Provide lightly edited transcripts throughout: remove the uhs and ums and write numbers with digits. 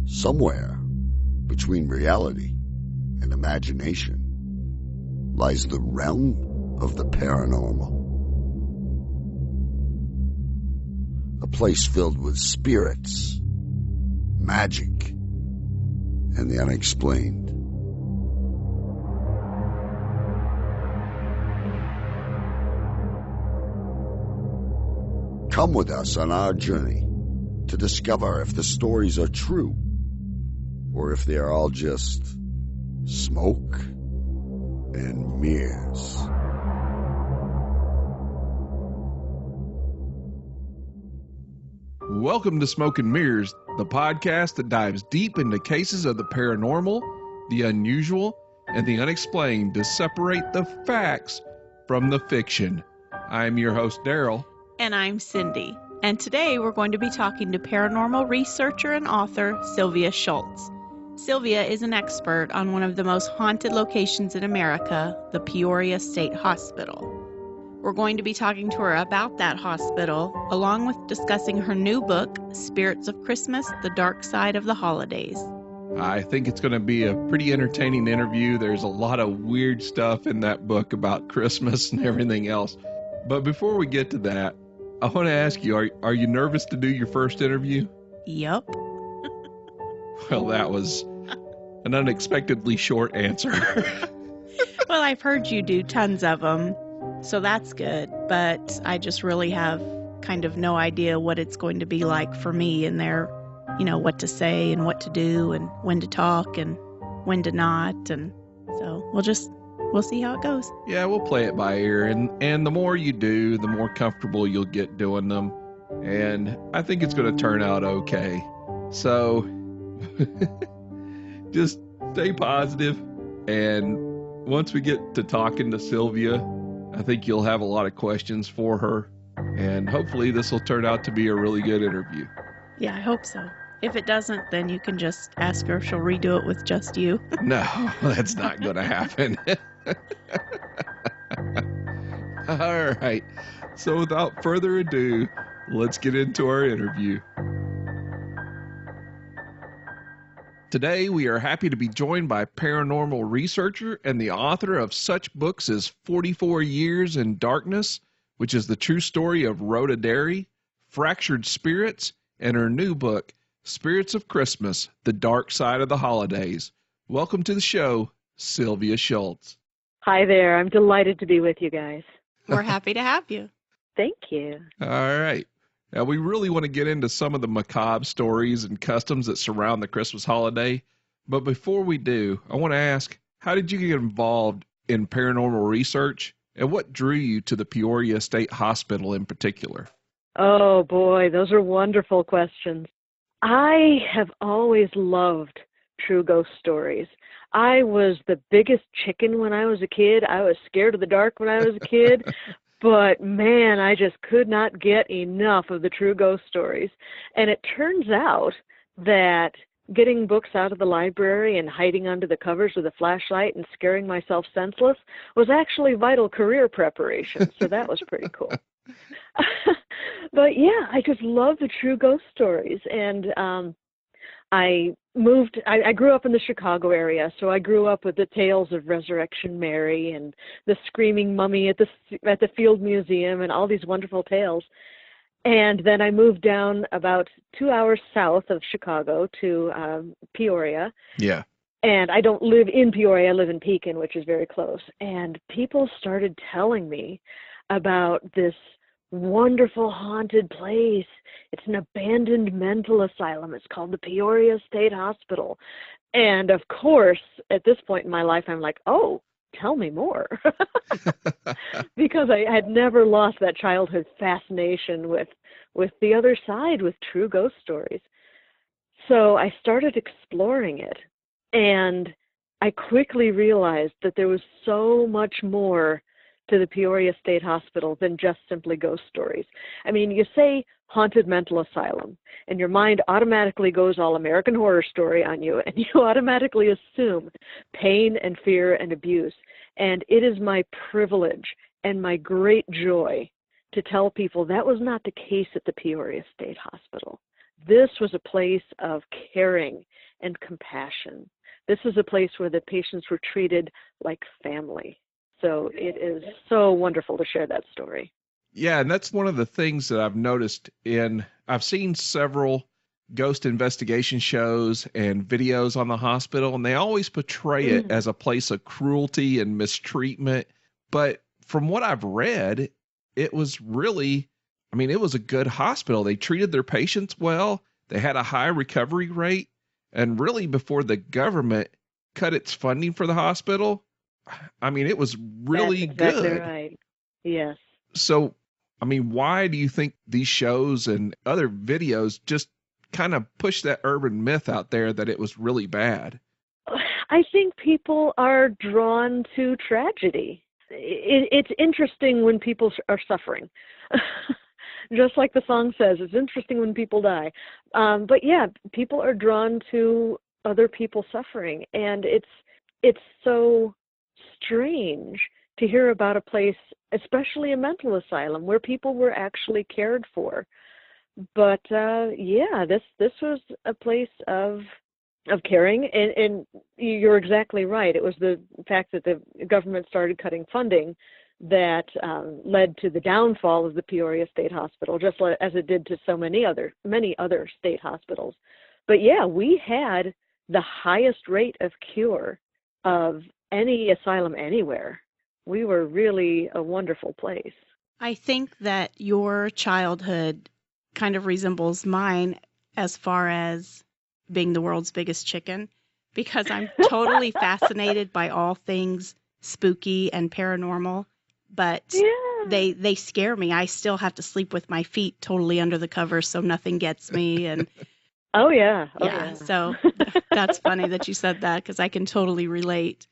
Somewhere between reality and imagination lies the realm of the paranormal. A place filled with spirits, magic, and the unexplained. Come with us on our journey to discover if the stories are true or if they are all just smoke and mirrors. Welcome to Smoke and Mirrors, the podcast that dives deep into cases of the paranormal, the unusual, and the unexplained to separate the facts from the fiction. I'm your host, Daryl. And I'm Cindy. And today we're going to be talking to paranormal researcher and author Sylvia Shults. Sylvia is an expert on one of the most haunted locations in America, the Peoria State Hospital. We're going to be talking to her about that hospital, along with discussing her new book, Spirits of Christmas, The Darkside of the Holidays. I think it's going to be a pretty entertaining interview. There's a lot of weird stuff in that book about Christmas and everything else. But before we get to that, I want to ask you, are you nervous to do your first interview? Yup. Well, that was an unexpectedly short answer. Well, I've heard you do tons of them, so that's good. But I just really have kind of no idea what it's going to be like for me in there, what to say and what to do and when to talk and when to not. And so we'll see how it goes. Yeah, we'll play it by ear. And the more you do, the more comfortable you'll get doing them. And I think it's going to turn out okay. So just stay positive. And once we get to talking to Sylvia, I think you'll have a lot of questions for her. And hopefully this will turn out to be a really good interview. Yeah, I hope so. If it doesn't, then you can just ask her if she'll redo it with just you. No, that's not going to happen. All right. So without further ado, let's get into our interview. Today, we are happy to be joined by paranormal researcher and the author of such books as 44 Years in Darkness, which is the true story of Rhoda Derry, Fractured Spirits, and her new book, Spirits of Christmas, The Darkside of the Holidays. Welcome to the show, Sylvia Shults. Hi there. I'm delighted to be with you guys. We're happy to have you. Thank you. All right. Now, we really want to get into some of the macabre stories and customs that surround the Christmas holiday. But before we do, I want to ask, how did you get involved in paranormal research, and what drew you to the Peoria State Hospital in particular? Oh, boy, those are wonderful questions. I have always loved true ghost stories. I was the biggest chicken when I was a kid. I was scared of the dark when I was a kid. But, man, I just could not get enough of the true ghost stories. And it turns out that getting books out of the library and hiding under the covers with a flashlight and scaring myself senseless was actually vital career preparation. So that was pretty cool. But, yeah, I just love the true ghost stories. And I grew up in the Chicago area, so I grew up with the tales of Resurrection Mary and the Screaming Mummy at the Field Museum and all these wonderful tales. And then I moved down about 2 hours south of Chicago to Peoria. Yeah. And I don't live in Peoria, I live in Pekin, which is very close. And people started telling me about this wonderful haunted place. It's an abandoned mental asylum. It's called the Peoria State Hospital. And of course, at this point in my life, I'm like, oh, tell me more. Because I had never lost that childhood fascination with the other side, with true ghost stories. So I started exploring it. And I quickly realized that there was so much more to the Peoria State Hospital than just simply ghost stories. I mean, you say haunted mental asylum, and your mind automatically goes all American Horror Story on you, and you automatically assume pain and fear and abuse. And it is my privilege and my great joy to tell people that was not the case at the Peoria State Hospital. This was a place of caring and compassion. This is a place where the patients were treated like family. So it is so wonderful to share that story. Yeah, and that's one of the things that I've noticed I've seen several ghost investigation shows and videos on the hospital, and they always portray it as a place of cruelty and mistreatment. But from what I've read, it was really, it was a good hospital. They treated their patients well. They had a high recovery rate. And really, before the government cut its funding for the hospital, it was really That's exactly good. Right. Yes. So, why do you think these shows and other videos just kind of push that urban myth out there that it was really bad? I think people are drawn to tragedy. It's interesting when people are suffering. Just like the song says, it's interesting when people die. But yeah, people are drawn to other people suffering. And it's so strange to hear about a place, especially a mental asylum, where people were actually cared for. But this was a place of caring, and you're exactly right. It was the fact that the government started cutting funding that led to the downfall of the Peoria State Hospital, just as it did to so many other state hospitals. But yeah, we had the highest rate of cure of any asylum anywhere. We were really a wonderful place. I think that your childhood kind of resembles mine as far as being the world's biggest chicken, because I'm totally fascinated by all things spooky and paranormal, but they scare me. I still have to sleep with my feet totally under the covers so nothing gets me. And Oh yeah. So that's funny that you said that, because I can totally relate.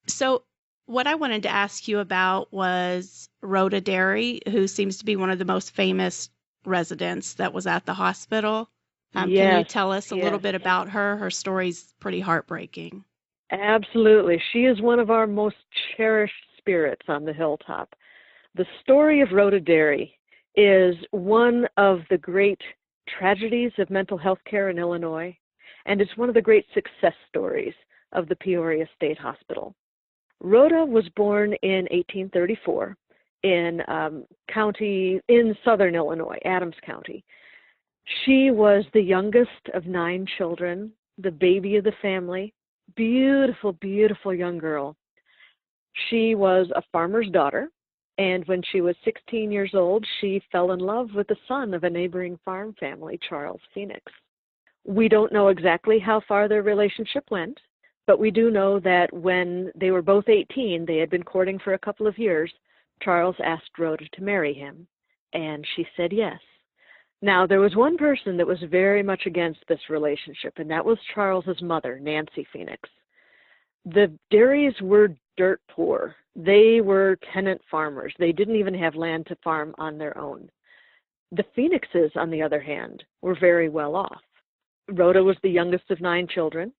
So what I wanted to ask you about was Rhoda Derry, who seems to be one of the most famous residents that was at the hospital. Can you tell us a little bit about her? Her story's pretty heartbreaking. Absolutely. She is one of our most cherished spirits on the hilltop. The story of Rhoda Derry is one of the great tragedies of mental health care in Illinois, and it's one of the great success stories of the Peoria State Hospital. Rhoda was born in 1834 in southern Illinois, Adams County. She was the youngest of 9 children, the baby of the family. Beautiful, beautiful young girl. She was a farmer's daughter, and when she was 16 years old, she fell in love with the son of a neighboring farm family, Charles Phoenix. We don't know exactly how far their relationship went, but we do know that when they were both 18, they had been courting for a couple of years, Charles asked Rhoda to marry him, and she said yes. Now, there was one person that was very much against this relationship, and that was Charles's mother, Nancy Phoenix. The Derrys were dirt poor. They were tenant farmers. They didn't even have land to farm on their own. The Phoenixes, on the other hand, were very well off. Rhoda was the youngest of 9 children,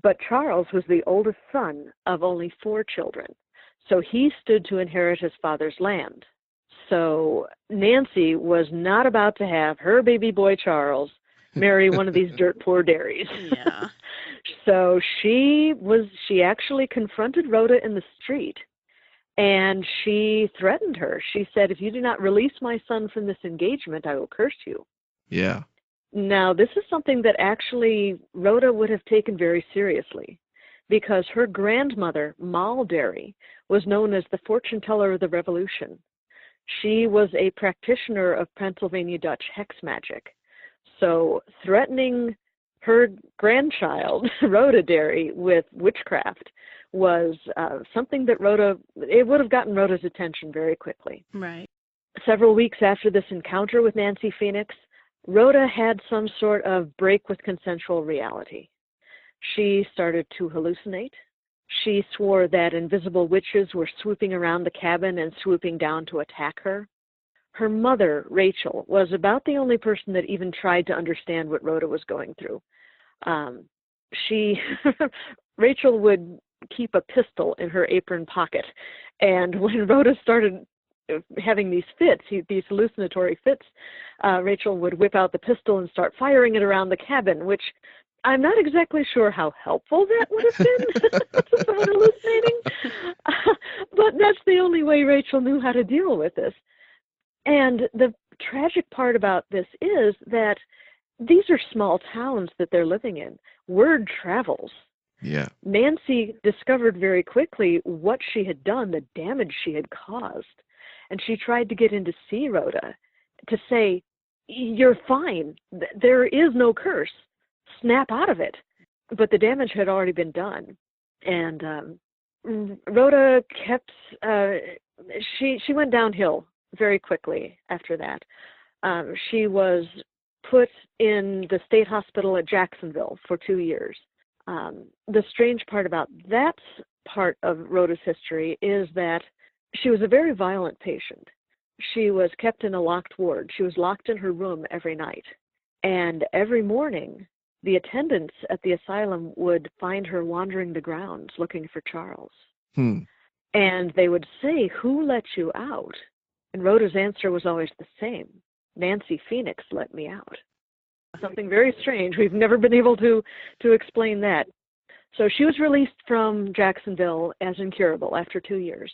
but Charles was the oldest son of only 4 children, so he stood to inherit his father's land. So Nancy was not about to have her baby boy Charles marry one of these dirt poor Derrys. Yeah. So she actually confronted Rhoda in the street, and she threatened her. She said, "If you do not release my son from this engagement, I will curse you." Yeah. Now, this is something that actually Rhoda would have taken very seriously, because her grandmother, Moll Derry, was known as the fortune teller of the Revolution. She was a practitioner of Pennsylvania Dutch hex magic. So threatening her grandchild, Rhoda Derry, with witchcraft was something that it would have gotten Rhoda's attention very quickly. Right. Several weeks after this encounter with Nancy Phoenix, Rhoda had some sort of break with consensual reality. She started to hallucinate. She swore that invisible witches were swooping around the cabin and swooping down to attack her. Her mother, Rachel, was about the only person that even tried to understand what Rhoda was going through. Rachel would keep a pistol in her apron pocket, and when Rhoda started having these fits, these hallucinatory fits, Rachel would whip out the pistol and start firing it around the cabin, which I'm not exactly sure how helpful that would have been to someone hallucinating, but that's the only way Rachel knew how to deal with this. And the tragic part about this is that these are small towns that they're living in. Word travels. Yeah. Nancy discovered very quickly what she had done, the damage she had caused. And she tried to get in to see Rhoda to say, you're fine. There is no curse. Snap out of it. But the damage had already been done. And Rhoda kept, she went downhill very quickly after that. She was put in the state hospital at Jacksonville for 2 years. The strange part about that part of Rhoda's history is that she was a very violent patient. She was kept in a locked ward. She was locked in her room every night. And every morning, the attendants at the asylum would find her wandering the grounds looking for Charles. And they would say, who let you out? And Rhoda's answer was always the same. Nancy Phoenix let me out. Something very strange. We've never been able to explain that. So she was released from Jacksonville as incurable after 2 years,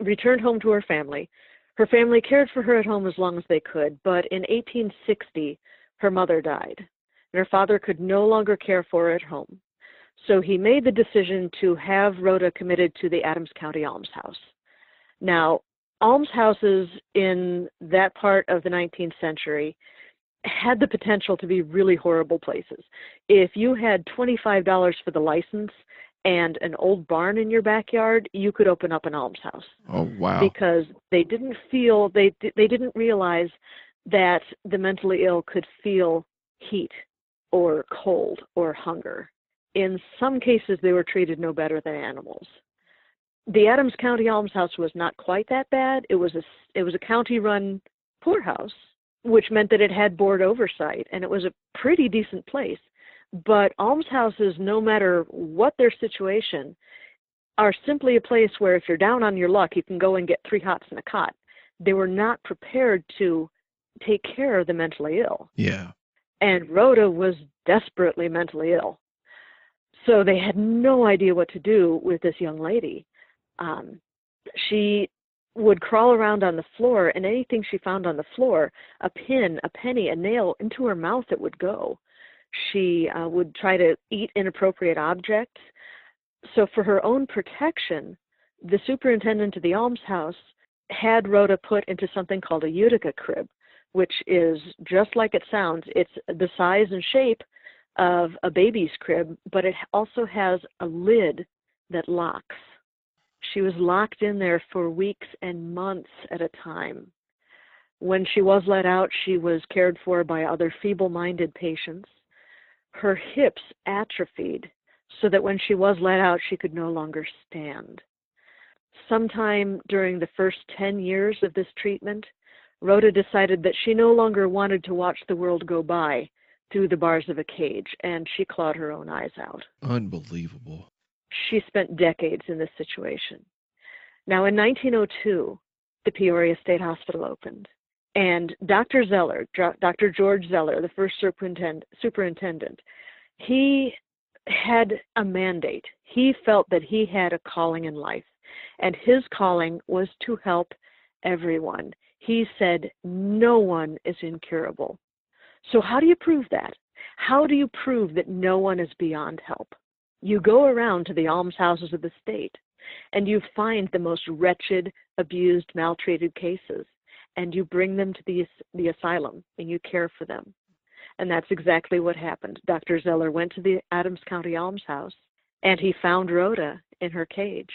returned home to her family. Her family cared for her at home as long as they could, but in 1860, her mother died, and her father could no longer care for her at home. So he made the decision to have Rhoda committed to the Adams County Almshouse. Now, almshouses in that part of the 19th century had the potential to be really horrible places. If you had $25 for the license and an old barn in your backyard, you could open up an almshouse. Oh, wow. Because they didn't realize that the mentally ill could feel heat or cold or hunger. In some cases, they were treated no better than animals. The Adams County Almshouse was not quite that bad. It was a county-run poorhouse, which meant that it had board oversight, and it was a pretty decent place. But almshouses, no matter what their situation, are simply a place where if you're down on your luck, you can go and get 3 hots and a cot. They were not prepared to take care of the mentally ill. Yeah. And Rhoda was desperately mentally ill. So they had no idea what to do with this young lady. She would crawl around on the floor, and anything she found on the floor, a pin, a penny, a nail, into her mouth it would go. She would try to eat inappropriate objects. So for her own protection, the superintendent of the almshouse had Rhoda put into something called a Utica crib, which is just like it sounds. It's the size and shape of a baby's crib, but it also has a lid that locks. She was locked in there for weeks and months at a time. When she was let out, she was cared for by other feeble-minded patients. Her hips atrophied so that when she was let out, she could no longer stand. Sometime during the first 10 years of this treatment, Rhoda decided that she no longer wanted to watch the world go by through the bars of a cage, and she clawed her own eyes out. Unbelievable. She spent decades in this situation. Now, in 1902, the Peoria State Hospital opened, and Dr. Zeller, Dr. George Zeller, the first superintendent, he had a mandate. He felt that he had a calling in life, and his calling was to help everyone. He said, no one is incurable. So how do you prove that? How do you prove that no one is beyond help? You go around to the almshouses of the state, and you find the most wretched, abused, maltreated cases, and you bring them to the asylum, and you care for them. And that's exactly what happened. Dr. Zeller went to the Adams County Almshouse, and he found Rhoda in her cage.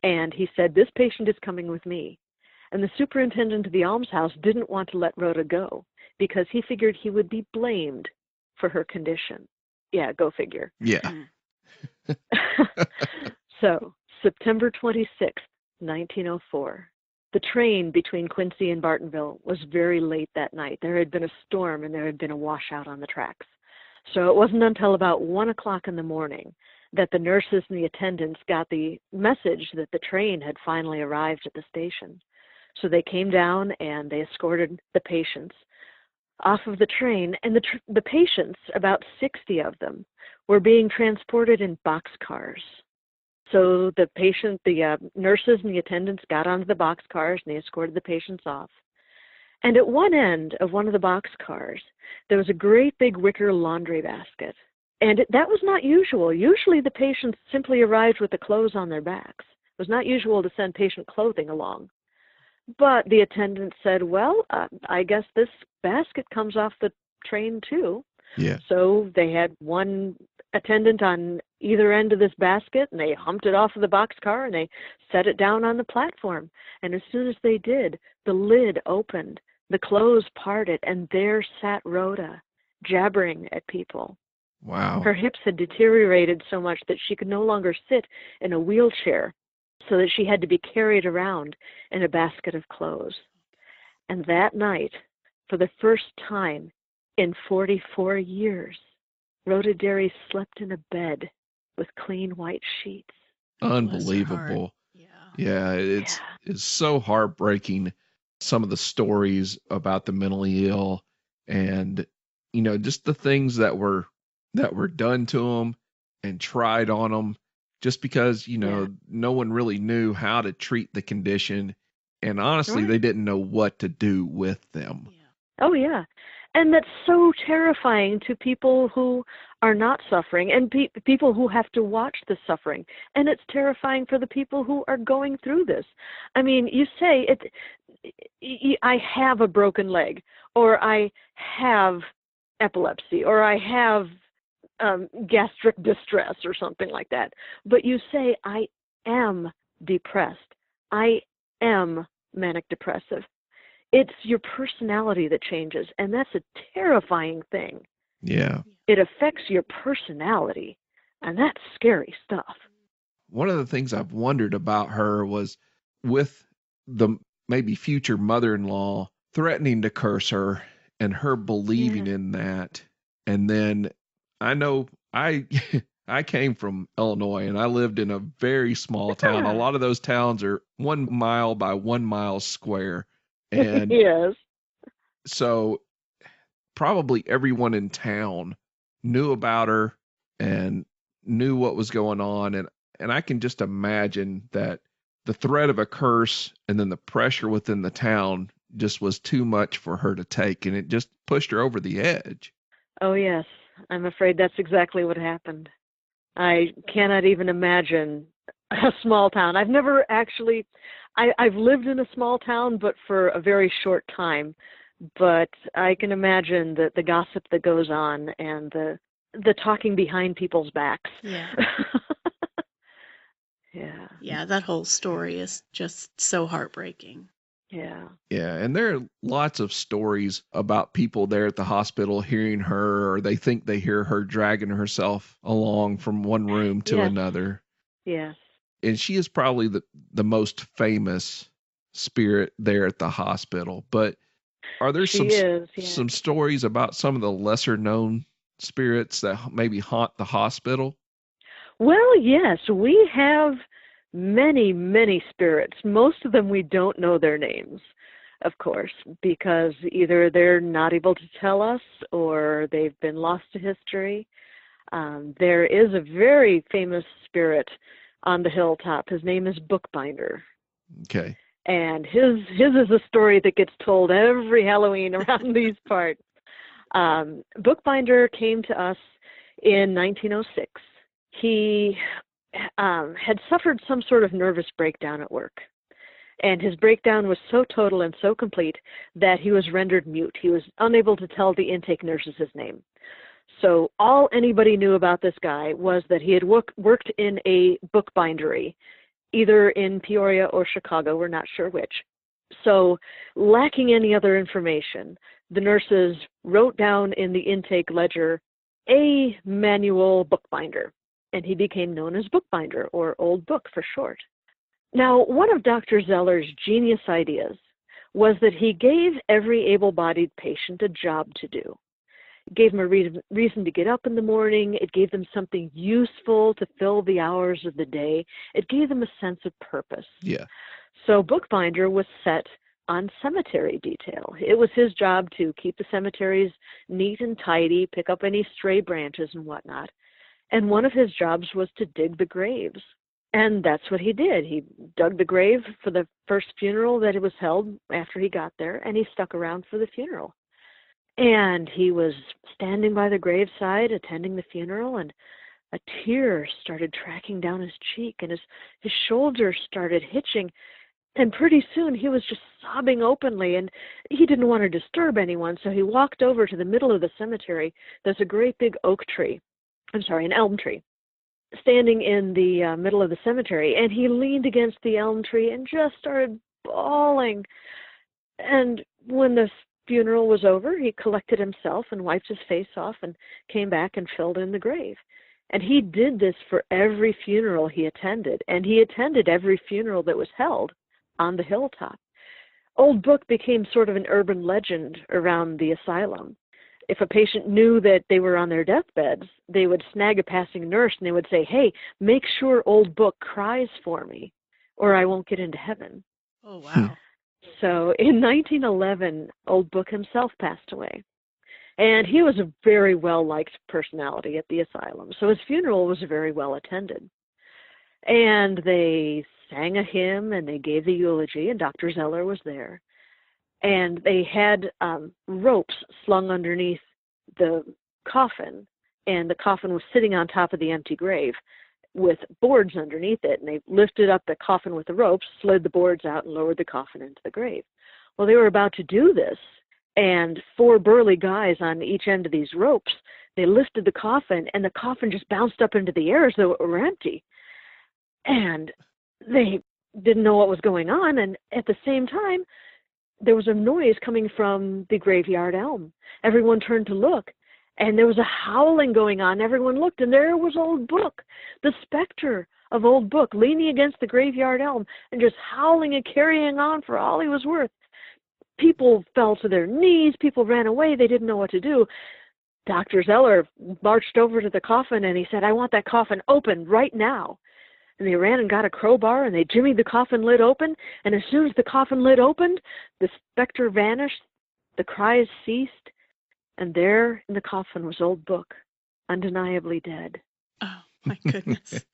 And he said, this patient is coming with me. And the superintendent of the almshouse didn't want to let Rhoda go because he figured he would be blamed for her condition. Yeah, go figure. Yeah. So, September 26th, 1904. The train between Quincy and Bartonville was very late that night. There had been a storm and there had been a washout on the tracks. So it wasn't until about 1 o'clock in the morning that the nurses and the attendants got the message that the train had finally arrived at the station. So they came down and they escorted the patients off of the train, and the patients, about 60 of them, were being transported in boxcars. So the nurses and the attendants got onto the boxcars and they escorted the patients off. And at one end of one of the boxcars, there was a great big wicker laundry basket. And that was not usual. Usually the patients simply arrived with the clothes on their backs. It was not usual to send patient clothing along. But the attendant said, well, I guess this basket comes off the train too. Yeah. So they had one attendant on either end of this basket, and they humped it off of the boxcar, and they set it down on the platform. And as soon as they did, the lid opened, the clothes parted, and there sat Rhoda, jabbering at people. Wow. Her hips had deteriorated so much that she could no longer sit in a wheelchair, so that she had to be carried around in a basket of clothes. And that night, for the first time in 44 years, Rhoda Derry slept in a bed with clean white sheets. Unbelievable. Yeah, it's so heartbreaking, some of the stories about the mentally ill, and just the things that were done to them and tried on them, just because no one really knew how to treat the condition, and honestly, they didn't know what to do with them. Oh yeah, and that's so terrifying to people who are not suffering, and people who have to watch the suffering. And it's terrifying for the people who are going through this. I mean, you say I have a broken leg, or I have epilepsy, or I have gastric distress or something like that. But you say, I am depressed. I am manic depressive. It's your personality that changes, and that's a terrifying thing. Yeah. It affects your personality, and that's scary stuff. One of the things I've wondered about her was with the maybe future mother-in-law threatening to curse her and her believing in that. And then I know I came from Illinois, and I lived in a very small town. A lot of those towns are 1 mile by 1 mile square. And yes. So probably everyone in town knew about her and knew what was going on. And I can just imagine that the threat of a curse and then the pressure within the town just was too much for her to take, and it just pushed her over the edge. Oh, yes. I'm afraid that's exactly what happened. I cannot even imagine a small town. I've never actually, I've lived in a small town, but for a very short time. But I can imagine the gossip that goes on and the talking behind people's backs. Yeah. Yeah. Yeah, that whole story is just so heartbreaking. Yeah. Yeah, and there are lots of stories about people there at the hospital hearing her, or they think they hear her dragging herself along from one room to another. Yes. And she is probably the most famous spirit there at the hospital. But are there some stories about some of the lesser known spirits that maybe haunt the hospital? Well, yes, we have many, many spirits. Most of them we don't know their names, of course, because either they're not able to tell us or they've been lost to history. There is a very famous spirit on the hilltop. His name is Bookbinder. Okay. And his is a story that gets told every Halloween around these parts. Bookbinder came to us in 1906. He had suffered some sort of nervous breakdown at work. And his breakdown was so total and so complete that he was rendered mute. He was unable to tell the intake nurses his name. So all anybody knew about this guy was that he had worked in a bookbindery, either in Peoria or Chicago, we're not sure which. So lacking any other information, the nurses wrote down in the intake ledger a manual bookbinder, and he became known as Bookbinder, or Old Book for short. Now, one of Dr. Zeller's genius ideas was that he gave every able-bodied patient a job to do. It gave them a reason to get up in the morning. It gave them something useful to fill the hours of the day. It gave them a sense of purpose. Yeah. So Bookbinder was set on cemetery detail. It was his job to keep the cemeteries neat and tidy, pick up any stray branches and whatnot. And one of his jobs was to dig the graves. And that's what he did. He dug the grave for the first funeral that it was held after he got there, and he stuck around for the funeral. And he was standing by the graveside attending the funeral, and a tear started tracking down his cheek, and his shoulders started hitching. And pretty soon he was just sobbing openly, and he didn't want to disturb anyone, so he walked over to the middle of the cemetery. There's a great big an elm tree, standing in the middle of the cemetery, and he leaned against the elm tree and just started bawling. And when the funeral was over, he collected himself and wiped his face off and came back and filled in the grave. And he did this for every funeral he attended, and he attended every funeral that was held on the hilltop. Old Book became sort of an urban legend around the asylum. If a patient knew that they were on their deathbeds, they would snag a passing nurse and they would say, "Hey, make sure Old Book cries for me, or I won't get into heaven." Oh, wow. So in 1911, Old Book himself passed away. And he was a very well-liked personality at the asylum. So his funeral was very well attended. And they sang a hymn and they gave the eulogy, and Dr. Zeller was there. And they had ropes slung underneath the coffin, and the coffin was sitting on top of the empty grave with boards underneath it. And they lifted up the coffin with the ropes, slid the boards out, and lowered the coffin into the grave. Well, they were about to do this, and 4 burly guys on each end of these ropes, they lifted the coffin, and the coffin just bounced up into the air as though it were empty. And they didn't know what was going on, and at the same time, there was a noise coming from the graveyard elm. Everyone turned to look, and there was a howling going on. Everyone looked, and there was Old Book, the specter of Old Book, leaning against the graveyard elm and just howling and carrying on for all he was worth. People fell to their knees. People ran away. They didn't know what to do. Dr. Zeller marched over to the coffin, and he said, "I want that coffin open right now." And they ran and got a crowbar, and they jimmied the coffin lid open. And as soon as the coffin lid opened, the specter vanished, the cries ceased, and there in the coffin was Old Book, undeniably dead. Oh, my goodness.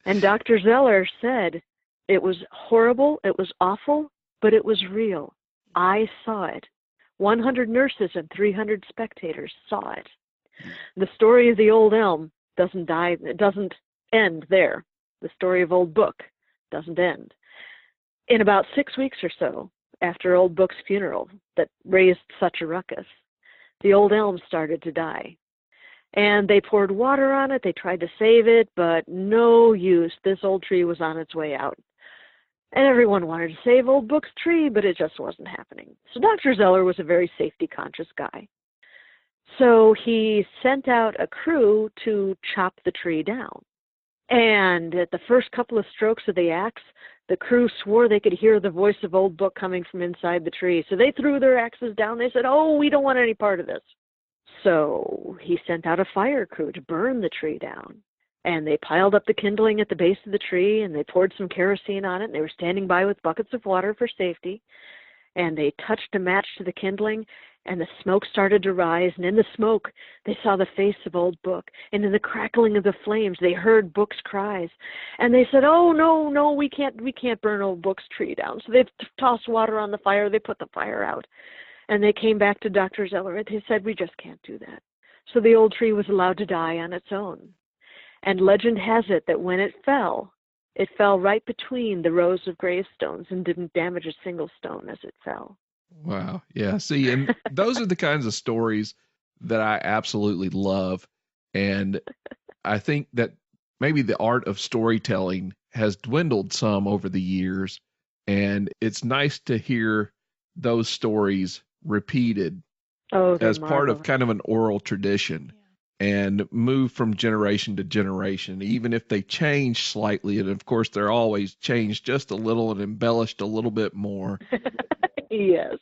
And Dr. Zeller said, "It was horrible, it was awful, but it was real. I saw it. 100 nurses and 300 spectators saw it." The story of the old elm doesn't end there. The story of Old Book doesn't end. In about 6 weeks or so, after Old Book's funeral that raised such a ruckus, the old elm started to die. And they poured water on it, they tried to save it, but no use. This old tree was on its way out. And everyone wanted to save Old Book's tree, but it just wasn't happening. So Dr. Zeller was a very safety-conscious guy. So he sent out a crew to chop the tree down. And at the first couple of strokes of the axe, the crew swore they could hear the voice of Old Book coming from inside the tree. So they threw their axes down. They said, "Oh, we don't want any part of this." So he sent out a fire crew to burn the tree down. And they piled up the kindling at the base of the tree, and they poured some kerosene on it, and they were standing by with buckets of water for safety. And they touched a match to the kindling, and the smoke started to rise, and in the smoke, they saw the face of Old Book. And in the crackling of the flames, they heard Book's cries. And they said, "Oh, no, we can't burn Old Book's tree down." So they tossed water on the fire, they put the fire out. And they came back to Dr. Zeller, and they said, "We just can't do that." So the old tree was allowed to die on its own. And legend has it that when it fell right between the rows of gravestones and didn't damage a single stone as it fell. Wow. Yeah. See, and those are the kinds of stories that I absolutely love. And I think that maybe the art of storytelling has dwindled some over the years. And it's nice to hear those stories repeated as part of kind of an oral tradition. And move from generation to generation, even if they change slightly. And of course, they're always changed just a little and embellished a little bit more. Yes.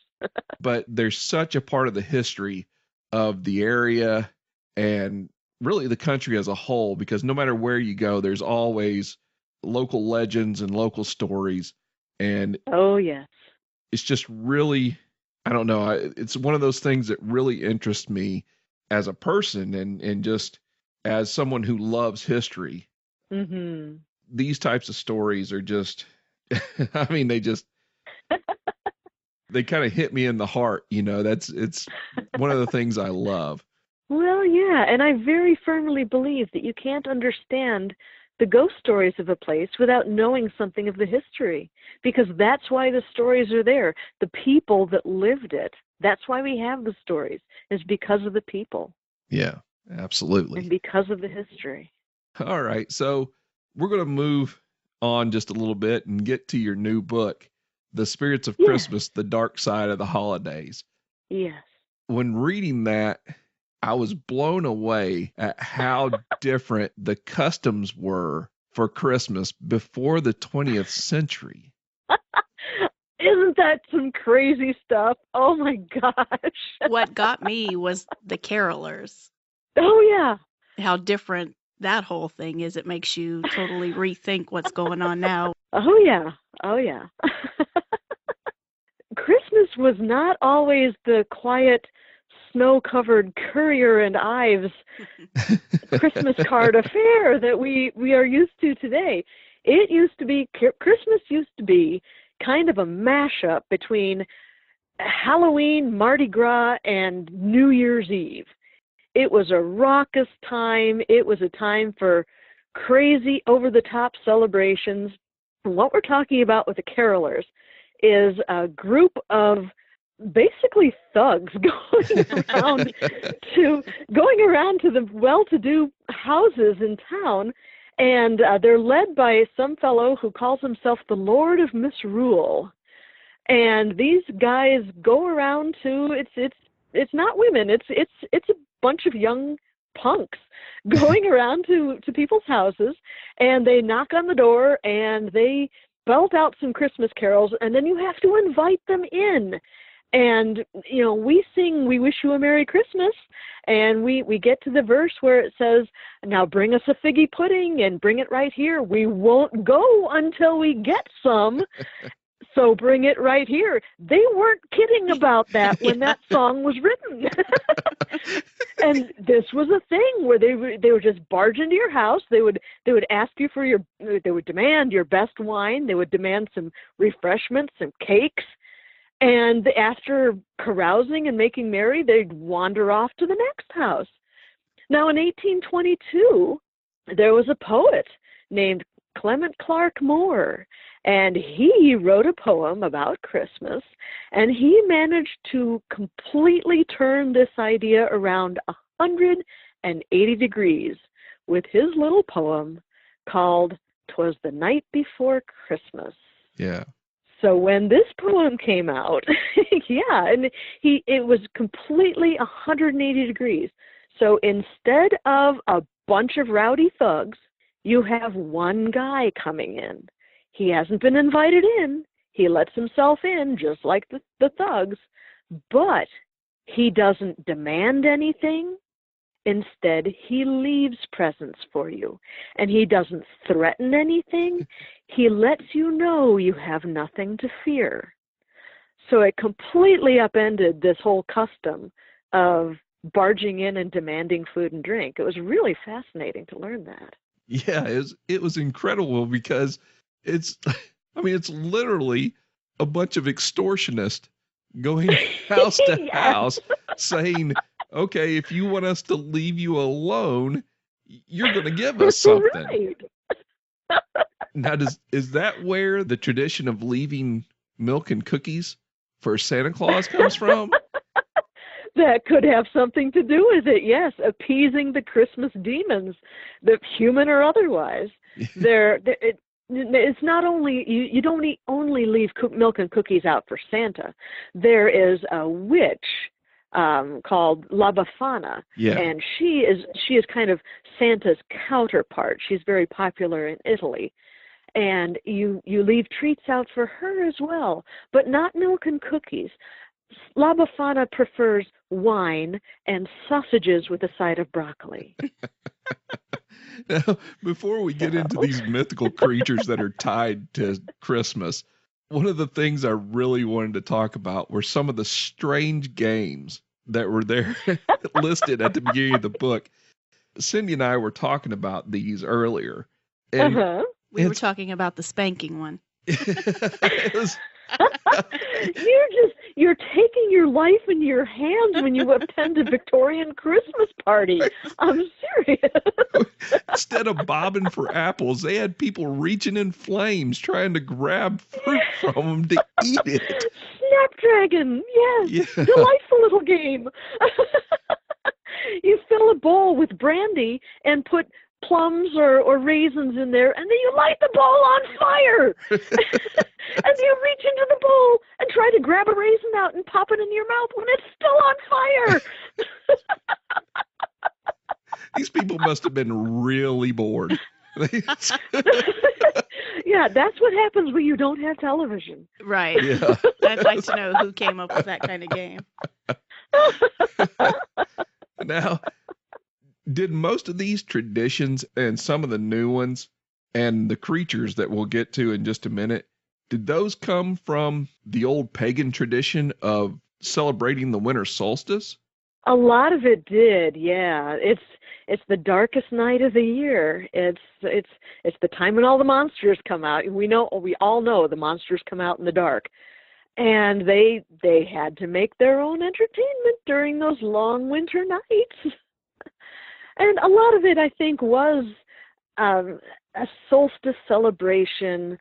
But there's such a part of the history of the area and really the country as a whole, because no matter where you go, there's always local legends and local stories. And oh, yes. it's just really, I don't know. It's one of those things that really interests me as a person and just as someone who loves history. Mm-hmm. These types of stories are just, I mean, they kind of hit me in the heart. It's one of the things I love. Well, yeah, and I very firmly believe that you can't understand the ghost stories of a place without knowing something of the history, because that's why the stories are there. The people that lived it, that's why we have the stories, is because of the people. Yeah, absolutely. And because of the history. All right, so we're going to move on just a little bit and get to your new book, The Spirits of Yes. Christmas, The Dark Side of the Holidays. Yes. When reading that, I was blown away at how different the customs were for Christmas before the 20th century. Isn't that some crazy stuff? Oh my gosh. What got me was the carolers. Oh yeah. How different that whole thing is. It makes you totally rethink what's going on now. Oh yeah. Oh yeah. Christmas was not always the quiet, snow-covered Courier and Ives Christmas card affair that we are used to today. It used to be, Christmas used to be kind of a mashup between Halloween, Mardi Gras, and New Year's Eve. It was a raucous time. It was a time for crazy, over-the-top celebrations. And what we're talking about with the carolers is a group of basically thugs going around to the well-to-do houses in town, and they're led by some fellow who calls himself the Lord of Misrule. And these guys go around to it's not women, it's a bunch of young punks going around to people's houses, and they knock on the door and they belt out some Christmas carols, and then you have to invite them in. And, we sing, "We Wish You a Merry Christmas," and we get to the verse where it says, "Now bring us a figgy pudding and bring it right here. We won't go until we get some, so bring it right here." They weren't kidding about that when that song was written. And this was a thing where they would just barge into your house. They would ask you for they would demand your best wine. They would demand some refreshments, some cakes. And after carousing and making merry, they'd wander off to the next house. Now, in 1822, there was a poet named Clement Clark Moore, and he wrote a poem about Christmas, and he managed to completely turn this idea around 180 degrees with his little poem called "'Twas the Night Before Christmas." Yeah. So when this poem came out, and it was completely 180 degrees. So instead of a bunch of rowdy thugs, you have one guy coming in. He hasn't been invited in. He lets himself in just like the thugs, but he doesn't demand anything. Instead, he leaves presents for you, and he doesn't threaten anything. He lets you know you have nothing to fear. So it completely upended this whole custom of barging in and demanding food and drink. It was really fascinating to learn that. Yeah, it was incredible because it's literally a bunch of extortionists going house to Yes. house saying, "Okay, if you want us to leave you alone, you're going to give us something." Right. Now, is that where the tradition of leaving milk and cookies for Santa Claus comes from? That could have something to do with it, yes. Appeasing the Christmas demons, the human or otherwise. It's not only, you don't only leave milk and cookies out for Santa. There is a witch called La Befana, and she is kind of Santa's counterpart. She's very popular in Italy. And you leave treats out for her as well, but not milk and cookies. La Befana prefers wine and sausages with a side of broccoli. Now, before we get into these mythical creatures that are tied to Christmas, one of the things I really wanted to talk about were some of the strange games that were there listed at the beginning of the book. Cindy and I were talking about these earlier. And we were talking about the spanking one. It was, you're taking your life in your hands when you attend a Victorian Christmas party. I'm serious. instead of bobbing for apples, they had people reaching in flames trying to grab fruit from them to eat it. Snapdragon, yes. Yeah. Delightful little game. You fill a bowl with brandy and put plums or raisins in there, and then you light the bowl on fire. And you reach into the bowl and try to grab a raisin out and pop it in your mouth when it's still on fire. These people must have been really bored. Yeah, that's what happens when you don't have television. Right. Yeah. I'd like to know who came up with that kind of game. Now, did most of these traditions and some of the new ones and the creatures that we'll get to in just a minute, did those come from the old pagan tradition of celebrating the winter solstice? A lot of it did, yeah. It's the darkest night of the year. It's the time when all the monsters come out. We all know the monsters come out in the dark. And they had to make their own entertainment during those long winter nights. And a lot of it, I think, was a solstice celebration,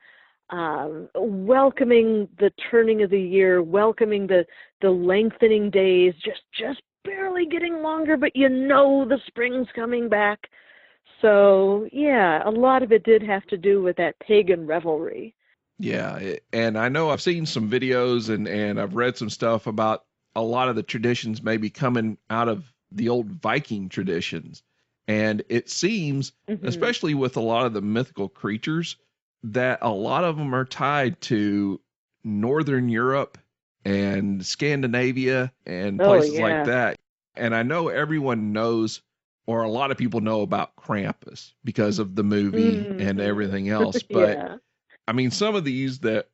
welcoming the turning of the year, welcoming the lengthening days, just barely getting longer, but the spring's coming back. So, yeah, a lot of it did have to do with that pagan revelry. Yeah, and I know I've seen some videos and I've read some stuff about a lot of the traditions maybe coming out of the old Viking traditions. And it seems, especially with a lot of the mythical creatures, that a lot of them are tied to Northern Europe and Scandinavia and places like that. And I know everyone knows, or a lot of people know about Krampus because of the movie and everything else. But I mean, some of these that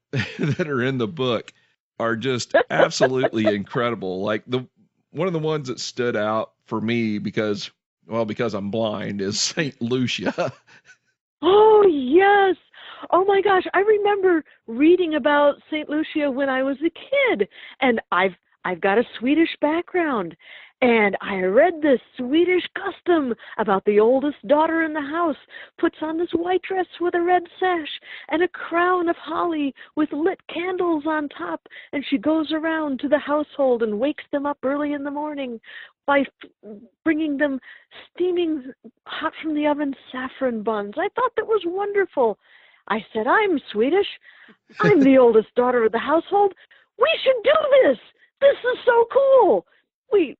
are in the book are just absolutely incredible. Like one of the ones that stood out for me because I'm blind is St. Lucia. Oh, yes. Oh, my gosh. I remember reading about St. Lucia when I was a kid, and I've got a Swedish background. And I read this Swedish custom about the oldest daughter in the house puts on this white dress with a red sash and a crown of holly with lit candles on top. And she goes around to the household and wakes them up early in the morning by bringing them steaming hot from the oven saffron buns. I thought that was wonderful. I said, I'm Swedish. I'm the oldest daughter of the household. We should do this. This is so cool.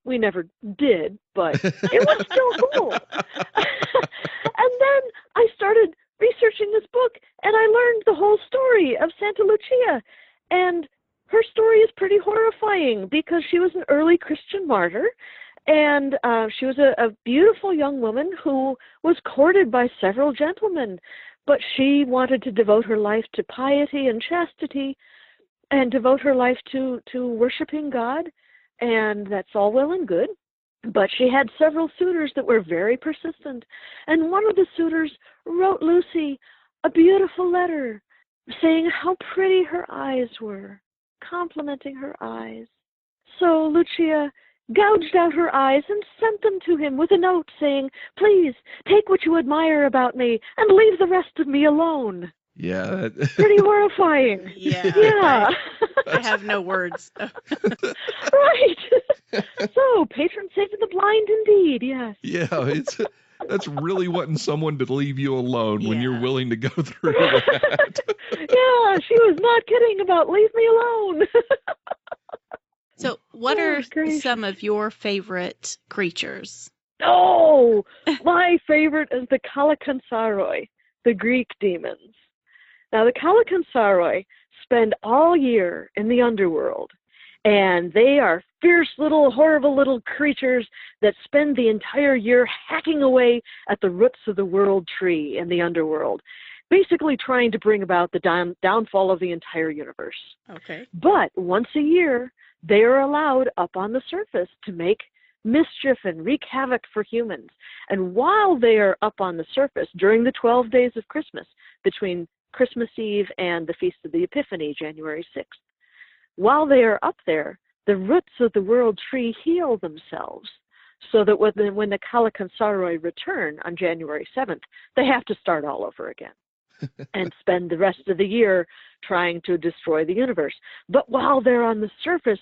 We never did, but it was still cool. And then I started researching this book, and I learned the whole story of Santa Lucia. And her story is pretty horrifying because she was an early Christian martyr, and she was a beautiful young woman who was courted by several gentlemen, but she wanted to devote her life to piety and chastity and devote her life to worshiping God. And that's all well and good. But she had several suitors that were very persistent. And one of the suitors wrote Lucy a beautiful letter saying how pretty her eyes were, complimenting her eyes. So Lucia gouged out her eyes and sent them to him with a note saying, please take what you admire about me and leave the rest of me alone. Yeah. Pretty horrifying. Yeah. I have no words. Right. So, patron saint of the blind indeed, yes. Yeah, that's really wanting someone to leave you alone when you're willing to go through that. Yeah, she was not kidding about leave me alone. So, what are some of your favorite creatures? Oh, my favorite is the Kalakansaroi, the Greek demons. Now, the Kalakansaroi spend all year in the underworld, and they are fierce little, horrible little creatures that spend the entire year hacking away at the roots of the world tree in the underworld. basically trying to bring about the downfall of the entire universe. Okay. But once a year, they are allowed up on the surface to make mischief and wreak havoc for humans. And while they are up on the surface during the 12 days of Christmas, between Christmas Eve and the Feast of the Epiphany, January 6th, while they are up there, the roots of the world tree heal themselves, so that when the Kalakansaroi return on January 7th, they have to start all over again and spend the rest of the year trying to destroy the universe. But while they're on the surface,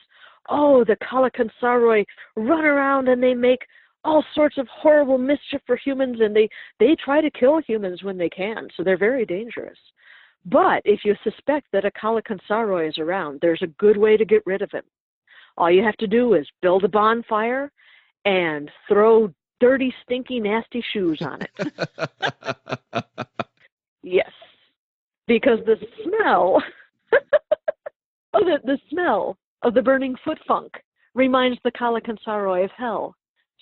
the Kalakansaroi run around and they make all sorts of horrible mischief for humans, and they try to kill humans when they can, so they're very dangerous. But if you suspect that a Kalakansaroi is around, there's a good way to get rid of him. All you have to do is build a bonfire and throw dirty, stinky, nasty shoes on it. Yes, because the smell, the smell of the burning foot funk reminds the Kalakansaroi of hell.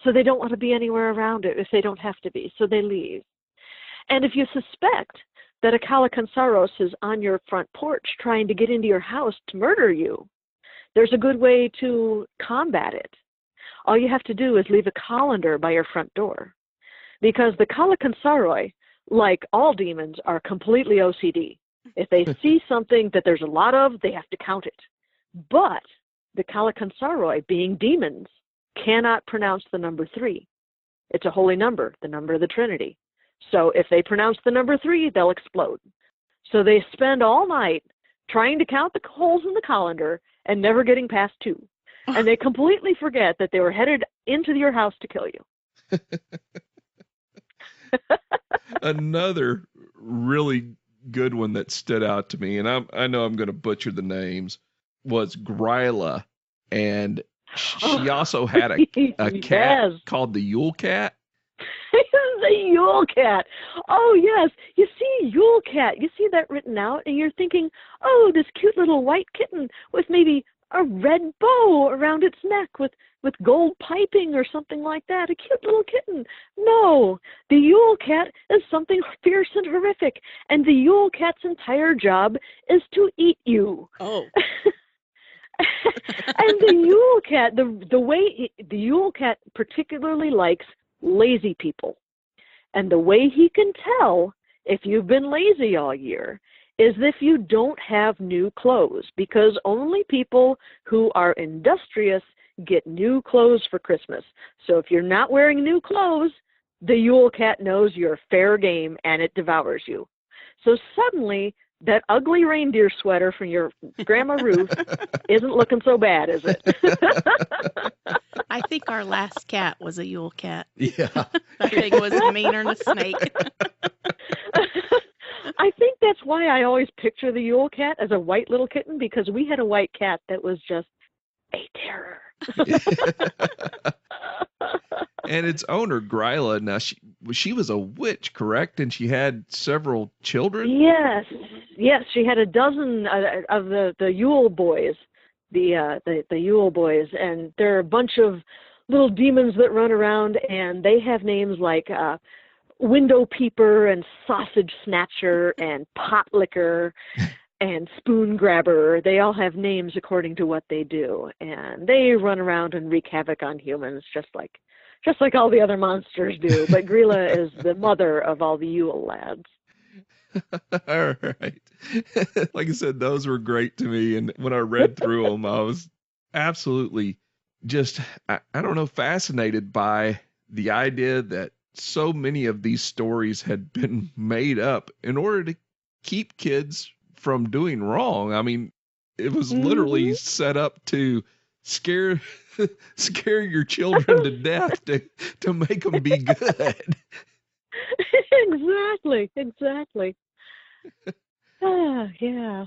So they don't want to be anywhere around it if they don't have to be, so they leave. And if you suspect that a Kalakansaroj is on your front porch trying to get into your house to murder you, there's a good way to combat it. All you have to do is leave a colander by your front door. Because the Kalakansaroj, like all demons, are completely OCD. If they see something that there's a lot of, they have to count it. But the Kalakansaroj, being demons, cannot pronounce the number 3. It's a holy number, the number of the Trinity. So if they pronounce the number 3, they'll explode. So they spend all night trying to count the holes in the colander and never getting past 2. And they completely forget that they were headed into your house to kill you. Another really good one that stood out to me, and I know I'm going to butcher the names, was Gryla. And she also had a cat called the Yule Cat. The Yule Cat. Oh, yes. You see Yule Cat. You see that written out, and you're thinking, oh, this cute little white kitten with maybe a red bow around its neck with gold piping or something like that. A cute little kitten. No, the Yule Cat is something fierce and horrific, and the Yule Cat's entire job is to eat you. Oh. And the Yule Cat, the way the Yule Cat particularly likes lazy people. And the way he can tell if you've been lazy all year is if you don't have new clothes, because only people who are industrious get new clothes for Christmas. So if you're not wearing new clothes, the Yule Cat knows you're fair game and it devours you. So suddenly, that ugly reindeer sweater from your Grandma Ruth isn't looking so bad, is it? I think our last cat was a Yule Cat. Yeah. That thing was meaner than a snake. I think that's why I always picture the Yule Cat as a white little kitten, because we had a white cat that was just a terror. And its owner, Gryla, now she was a witch, correct? And she had several children? Yes, she had a dozen of the Yule boys, the Yule boys, and there are a bunch of little demons that run around, and they have names like Window Peeper and Sausage Snatcher and Pot Licker and Spoon Grabber. They all have names according to what they do, and they run around and wreak havoc on humans just like all the other monsters do. But Gryla is the mother of all the Yule lads. All right. Like I said, those were great to me. And when I read through them, I was absolutely just, I don't know, fascinated by the idea that so many of these stories had been made up in order to keep kids from doing wrong. I mean, it was literally set up to scare your children to death to make them be good. Exactly. Yeah.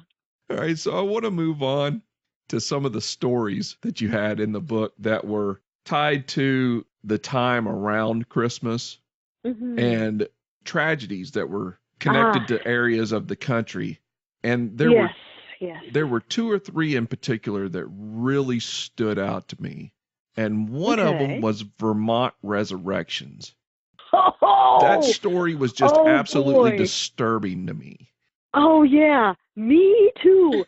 All right, so I want to move on to some of the stories that you had in the book that were tied to the time around Christmas and tragedies that were connected to areas of the country. And there were 2 or 3 in particular that really stood out to me. And one of them was Vermont Resurrections. That story was just absolutely disturbing to me. Oh, yeah, me too.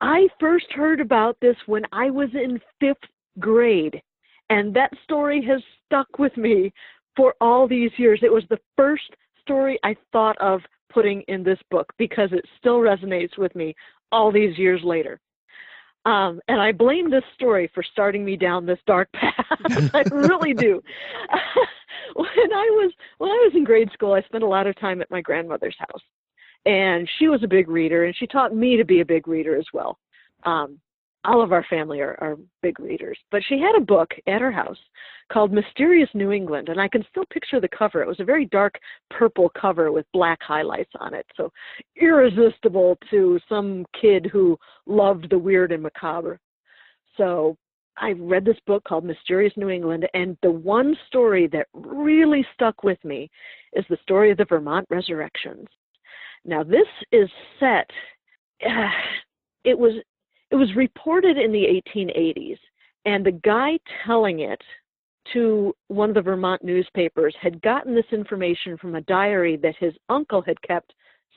I first heard about this when I was in 5th grade, and that story has stuck with me for all these years. It was the first story I thought of putting in this book because it still resonates with me all these years later. And I blame this story for starting me down this dark path. I really do. When I was in grade school, I spent a lot of time at my grandmother's house. And she was a big reader, and she taught me to be a big reader as well. All of our family are big readers. But she had a book at her house called Mysterious New England, and I can still picture the cover. It was a very dark purple cover with black highlights on it, so irresistible to some kid who loved the weird and macabre. So I read this book called Mysterious New England, and the one story that really stuck with me is the story of the Vermont Resurrections. Now, this is set, it was reported in the 1880s, and the guy telling it to one of the Vermont newspapers had gotten this information from a diary that his uncle had kept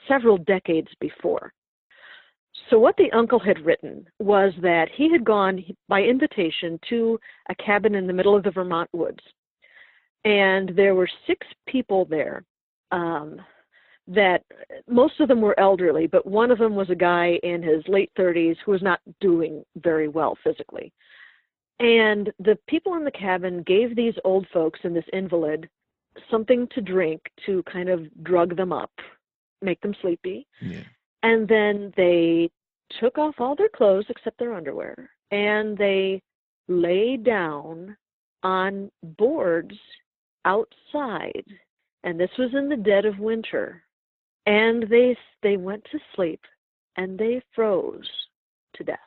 several decades before. So what the uncle had written was that he had gone by invitation to a cabin in the middle of the Vermont woods, and there were 6 people there. That most of them were elderly, but one of them was a guy in his late 30s who was not doing very well physically. And the people in the cabin gave these old folks and this invalid something to drink to kind of drug them up, make them sleepy. Yeah. And then they took off all their clothes except their underwear, and they lay down on boards outside. And this was in the dead of winter. And they went to sleep, and they froze to death.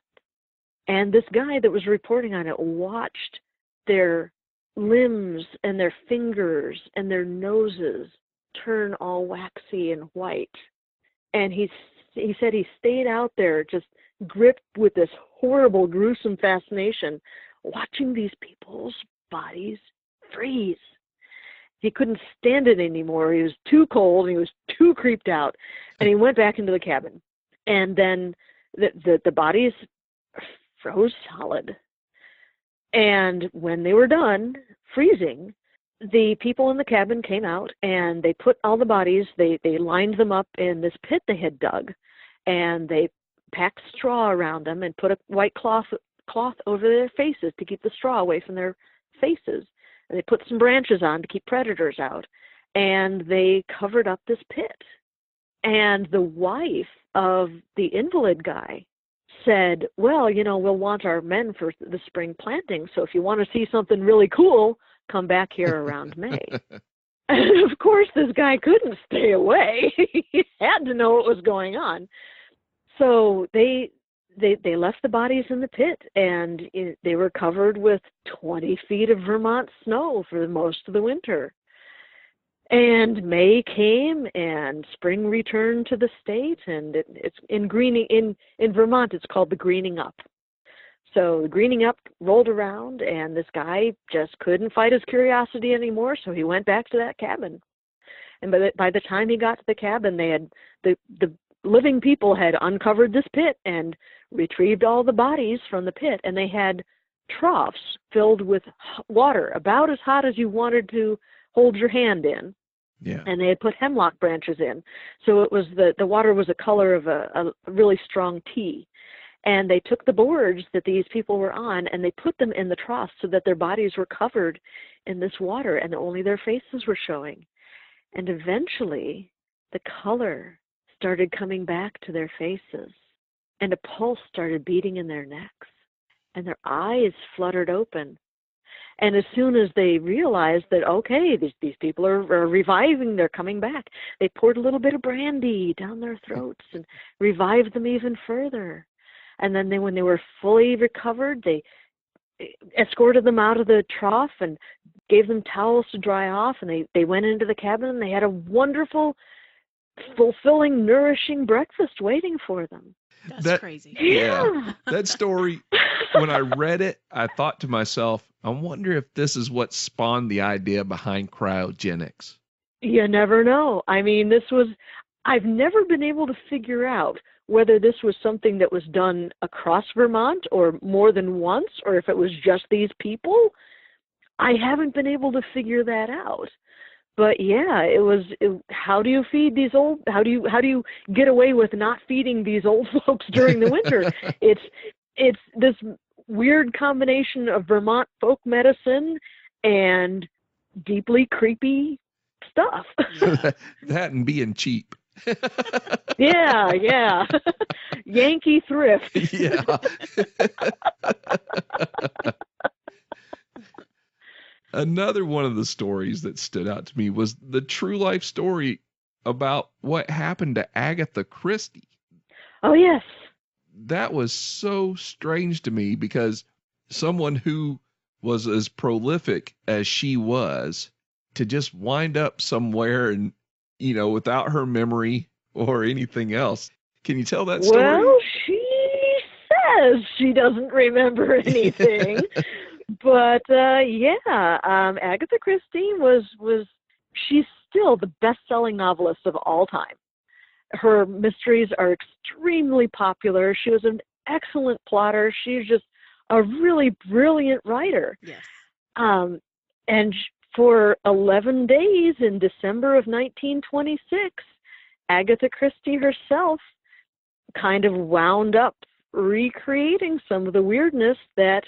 And this guy that was reporting on it watched their limbs and their fingers and their noses turn all waxy and white. And he said he stayed out there just gripped with this horrible, gruesome fascination, watching these people's bodies freeze. He couldn't stand it anymore. He was too cold, and he was too creeped out. And he went back into the cabin. And then the bodies froze solid. And when they were done freezing, the people in the cabin came out, and they put all the bodies, they lined them up in this pit they had dug, and they packed straw around them and put a white cloth over their faces to keep the straw away from their faces. And they put some branches on to keep predators out, and they covered up this pit. And the wife of the invalid guy said, well, we'll want our men for the spring planting, so if you want to see something really cool, come back here around May. And of course, this guy couldn't stay away. He had to know what was going on. So they left the bodies in the pit, and they were covered with 20 feet of Vermont snow for most of the winter. And May came, and spring returned to the state, and it's in Vermont. It's called the greening up. So the greening up rolled around, and this guy just couldn't fight his curiosity anymore, so he went back to that cabin. And by the time he got to the cabin, they had the living people had uncovered this pit and retrieved all the bodies from the pit, and they had troughs filled with water about as hot as you wanted to hold your hand in. Yeah. And they had put hemlock branches in, so it was the water was a color of a really strong tea. And they took the boards that these people were on, and they put them in the troughs so that their bodies were covered in this water, and only their faces were showing. And eventually, the color started coming back to their faces, and a pulse started beating in their necks, and their eyes fluttered open. And as soon as they realized that, okay, these people are reviving, they're coming back, they poured a little bit of brandy down their throats and revived them even further. And then when they were fully recovered, they escorted them out of the trough and gave them towels to dry off, and they went into the cabin, and they had a wonderful fulfilling, nourishing breakfast waiting for them. That's crazy. Yeah. That story, when I read it, I thought to myself, I wonder if this is what spawned the idea behind cryogenics. You never know. I mean, I've never been able to figure out whether this was something that was done across Vermont or more than once, or if it was just these people. I haven't been able to figure that out. But yeah, how do you feed these how do you get away with not feeding these old folks during the winter? It's this weird combination of Vermont folk medicine and deeply creepy stuff. That and being cheap. Yeah. Yankee thrift. Yeah. Another one of the stories that stood out to me was the true life story about what happened to Agatha Christie. Oh, yes. That was so strange to me because someone who was as prolific as she was to just wind up somewhere and, without her memory or anything else. Can you tell that story? Well, she says she doesn't remember anything. But Agatha Christie she's still the best-selling novelist of all time. Her mysteries are extremely popular. She was an excellent plotter. She's just a really brilliant writer. Yes. And for 11 days in December of 1926, Agatha Christie herself kind of wound up recreating some of the weirdness that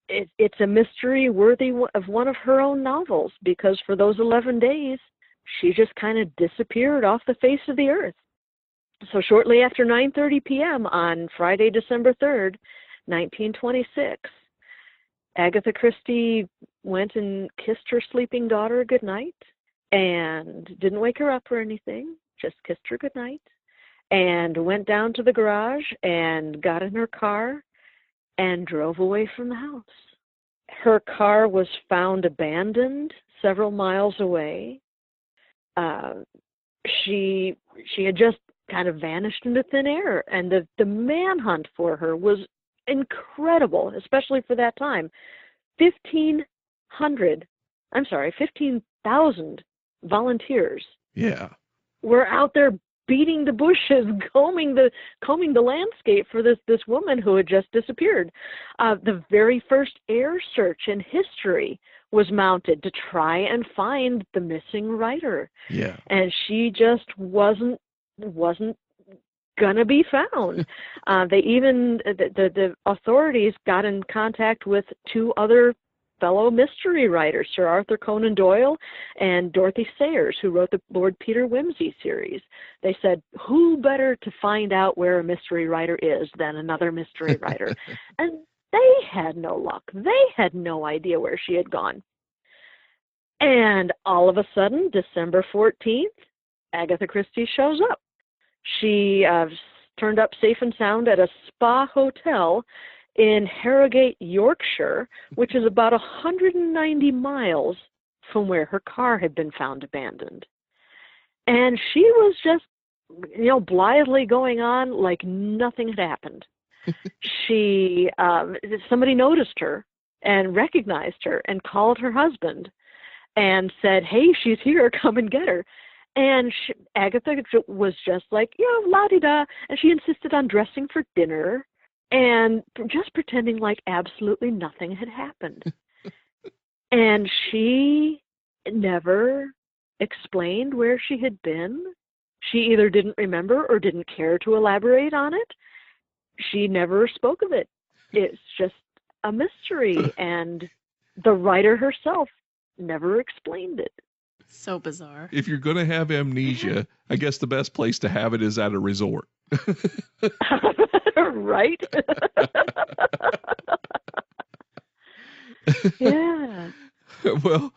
it's a mystery worthy of one of her own novels, because for those 11 days, she just kind of disappeared off the face of the earth. So shortly after 9:30 p.m. on Friday, December 3rd, 1926, Agatha Christie went and kissed her sleeping daughter goodnight and didn't wake her up or anything, just kissed her goodnight, and went down to the garage and got in her car and drove away from the house. Her car was found abandoned several miles away. She had just kind of vanished into thin air, and the manhunt for her was incredible, especially for that time. 15,000 volunteers. Yeah. Were out there beating the bushes, combing the landscape for this woman who had just disappeared. The very first air search in history was mounted to try and find the missing writer. Yeah. And she just wasn't gonna be found. The authorities got in contact with two other fellow mystery writers, Sir Arthur Conan Doyle and Dorothy Sayers, who wrote the Lord Peter Wimsey series. They said, who better to find out where a mystery writer is than another mystery writer? And they had no luck. They had no idea where she had gone. And all of a sudden, December 14th, Agatha Christie shows up. She turned up safe and sound at a spa hotel in Harrogate, Yorkshire, which is about 190 miles from where her car had been found abandoned. And she was just, blithely going on like nothing had happened. Somebody noticed her and recognized her and called her husband and said, hey, she's here, come and get her. And Agatha was just like, la-di-da, and she insisted on dressing for dinner and just pretending like absolutely nothing had happened. And she never explained where she had been. She either didn't remember or didn't care to elaborate on it. She never spoke of it. It's just a mystery, and the writer herself never explained it. So bizarre. If you're going to have amnesia, I guess the best place to have it is at a resort. Right? Yeah. Well,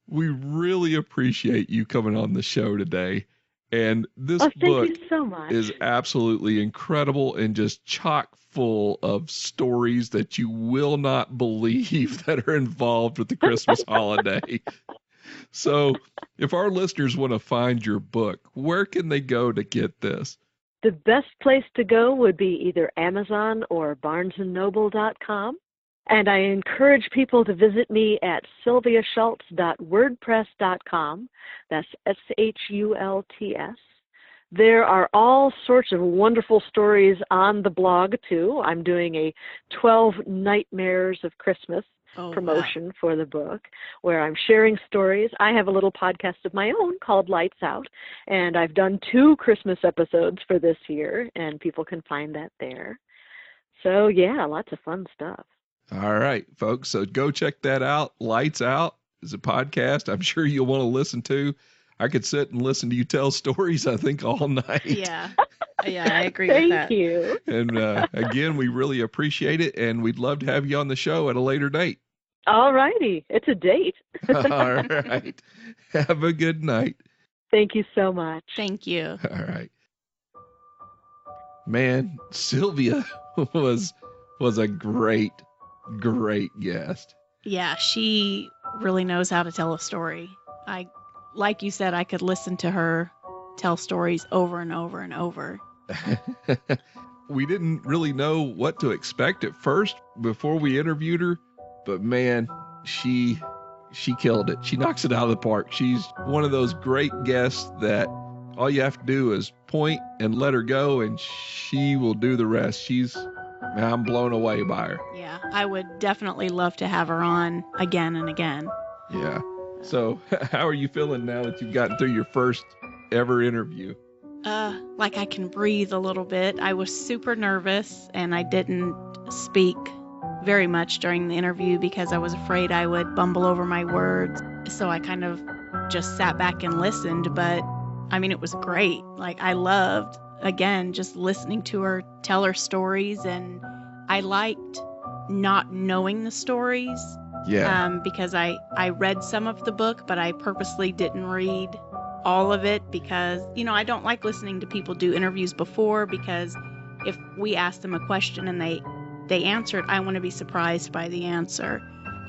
we really appreciate you coming on the show today. And this book you so much. is absolutely incredible and just chock full of stories that you will not believe that are involved with the Christmas holiday. So if our listeners want to find your book, where can they go to get this? The best place to go would be either Amazon or barnesandnoble.com. And I encourage people to visit me at sylviashults.wordpress.com. That's SHULTS. There are all sorts of wonderful stories on the blog, too. I'm doing a 12 Nightmares of Christmas promotion for the book, where I'm sharing stories. I have a little podcast of my own called Lights Out, and I've done 2 Christmas episodes for this year, and people can find that there. So, yeah, lots of fun stuff. All right, folks. So go check that out. Lights Out is a podcast I'm sure you'll want to listen to. I could sit and listen to you tell stories, I think, all night. Yeah, I agree with that. Thank you. And again, we really appreciate it, and we'd love to have you on the show at a later date. All righty. It's a date. All right. Have a good night. Thank you so much. Thank you. All right. Man, Sylvia was a great guest. Yeah, she really knows how to tell a story. Like you said, I could listen to her tell stories over and over and over. We didn't really know what to expect at first before we interviewed her, but man, she killed it. She knocks it out of the park. She's one of those great guests that all you have to do is point and let her go, and she will do the rest. I'm blown away by her. Yeah, I would definitely love to have her on again and again. Yeah. So how are you feeling now that you've gotten through your first ever interview? Like I can breathe a little bit. I was super nervous and I didn't speak very much during the interview because I was afraid I would bumble over my words. So I kind of just sat back and listened, but I mean, it was great. Like I loved, again, just listening to her tell her stories, and I liked not knowing the stories. Yeah. Because I read some of the book, but I purposely didn't read all of it because, I don't like listening to people do interviews before, because if we ask them a question and they answer it, I want to be surprised by the answer.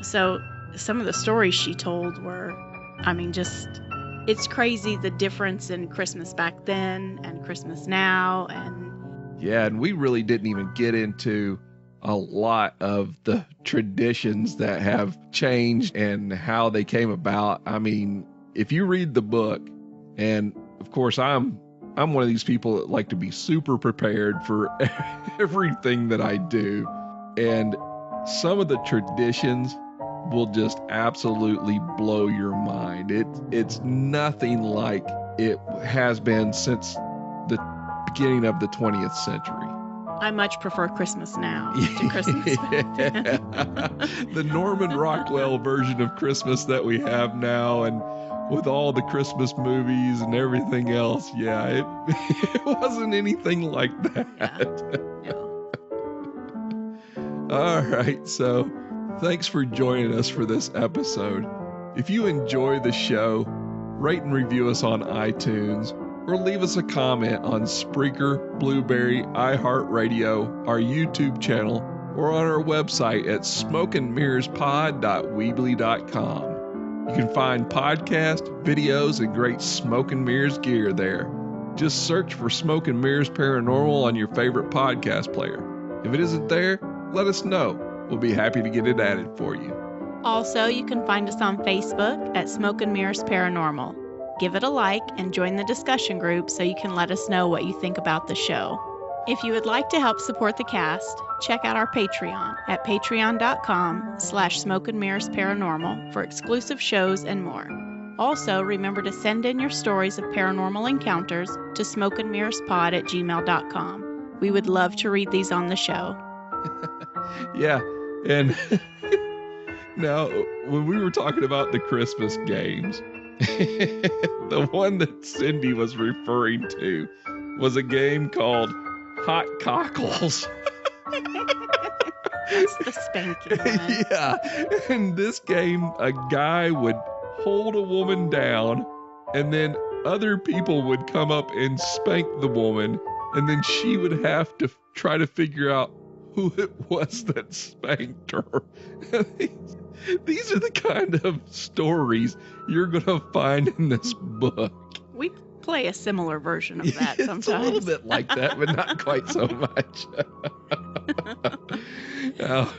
So some of the stories she told were, it's crazy the difference in Christmas back then and Christmas now. And we really didn't even get into a lot of the traditions that have changed and how they came about. I mean, if you read the book, and of course I'm one of these people that like to be super prepared for everything that I do, and some of the traditions will just absolutely blow your mind. It's nothing like it has been since the beginning of the 20th century. I much prefer Christmas now to Christmas back then. The Norman Rockwell version of Christmas that we have now, and with all the Christmas movies and everything else, it wasn't anything like that. Yeah. No. All right, so thanks for joining us for this episode. If you enjoy the show, rate and review us on iTunes, or leave us a comment on Spreaker, Blueberry, iHeartRadio, our YouTube channel, or on our website at smokeandmirrorspod.weebly.com. You can find podcasts, videos, and great Smoke and Mirrors gear there. Just search for Smoke and Mirrors Paranormal on your favorite podcast player. If it isn't there, let us know. We'll be happy to get it added for you. Also, you can find us on Facebook at Smoke and Mirrors Paranormal. Give it a like and join the discussion group so you can let us know what you think about the show. If you would like to help support the cast, check out our Patreon at patreon.com/smokeandmirrorsparanormal for exclusive shows and more. Also, remember to send in your stories of paranormal encounters to smokeandmirrorspod@gmail.com. We would love to read these on the show. Yeah, and now when we were talking about the Christmas games, the one that Cindy was referring to was a game called Hot Cockles. That's the spanking one. Yeah, in this game, a guy would hold a woman down, and then other people would come up and spank the woman, and then she would have to try to figure out who it was that spanked her. These are the kind of stories you're going to find in this book. We play a similar version of that sometimes. It's a little bit like that, but not quite so much. Now,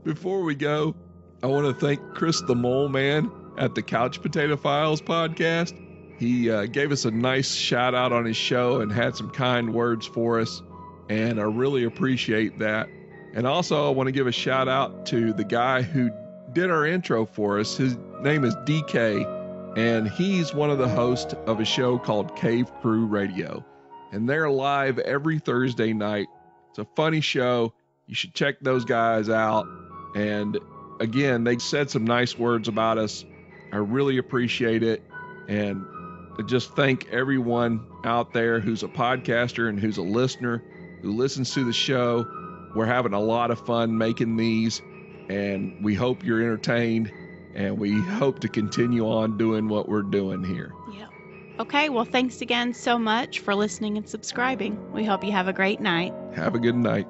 before we go, I want to thank Chris the Mole Man at the Couch Potato Files podcast. He gave us a nice shout out on his show and had some kind words for us, and I really appreciate that. And also, I want to give a shout out to the guy who did our intro for us. His name is DK, and he's one of the hosts of a show called Cave Crew Radio, and they're live every Thursday night. It's a funny show. You should check those guys out. And again, they said some nice words about us. I really appreciate it. And I just thank everyone out there who's a podcaster and who's a listener, who listens to the show. We're having a lot of fun making these, and we hope you're entertained, and we hope to continue on doing what we're doing here. Yeah. Okay, well, thanks again so much for listening and subscribing. We hope you have a great night. Have a good night.